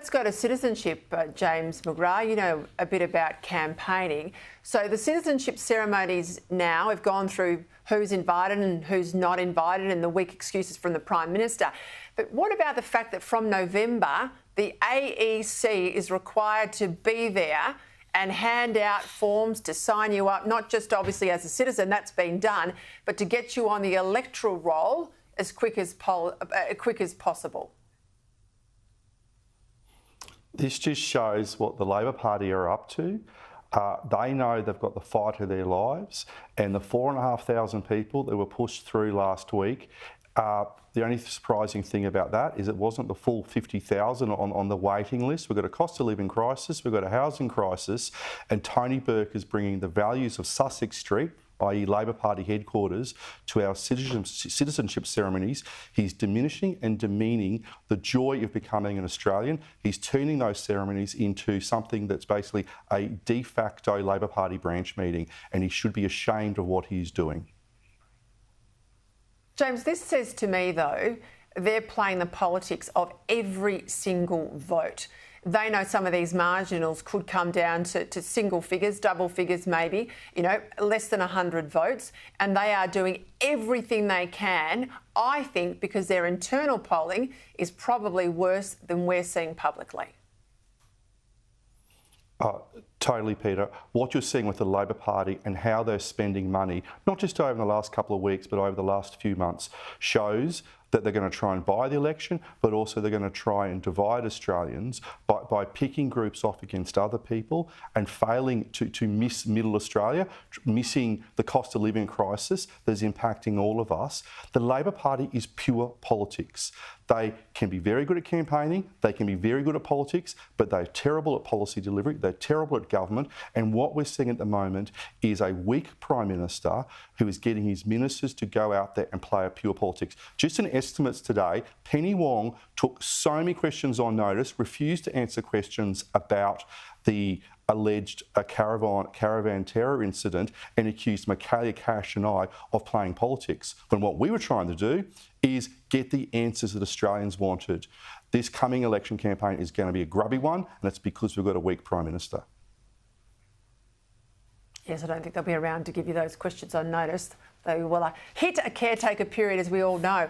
let's go to citizenship, James McGrath. You know a bit about campaigning. So the citizenship ceremonies now have gone through who's invited and who's not invited and the weak excuses from the Prime Minister. But what about the fact that from November, the AEC is required to be there and hand out forms to sign you up, not just obviously as a citizen, that's been done, but to get you on the electoral roll as quick as possible? This just shows what the Labor Party are up to. They know they've got the fight of their lives, and the 4,500 people that were pushed through last week, the only surprising thing about that is it wasn't the full 50,000 on the waiting list. We've got a cost of living crisis, we've got a housing crisis, and Tony Burke is bringing the values of Sussex Street, i.e. Labor Party headquarters, to our citizenship ceremonies. He's diminishing and demeaning the joy of becoming an Australian. He's turning those ceremonies into something that's basically a de facto Labor Party branch meeting, and he should be ashamed of what he's doing. James, this says to me, though, they're playing the politics of every single vote. They know some of these marginals could come down to single figures, double figures maybe, less than 100 votes, and they are doing everything they can, I think, because their internal polling is probably worse than we're seeing publicly. Totally, Peter. What you're seeing with the Labor Party and how they're spending money, not just over the last couple of weeks, but over the last few months, shows that they're going to try and buy the election, but also they're going to try and divide Australians by picking groups off against other people and failing to miss middle Australia, missing the cost of living crisis that's impacting all of us. The Labor Party is pure politics. They can be very good at campaigning, they can be very good at politics, but they're terrible at policy delivery, they're terrible at government, and what we're seeing at the moment is a weak Prime Minister who is getting his ministers to go out there and play a pure politics. Just an estimates today, Penny Wong took so many questions on notice, refused to answer questions about the alleged caravan terror incident, and accused Michaelia Cash and I of playing politics, when what we were trying to do is get the answers that Australians wanted. This coming election campaign is going to be a grubby one, and it's because we've got a weak Prime Minister. Yes, I don't think they'll be around to give you those questions on notice. They will hit a caretaker period, as we all know.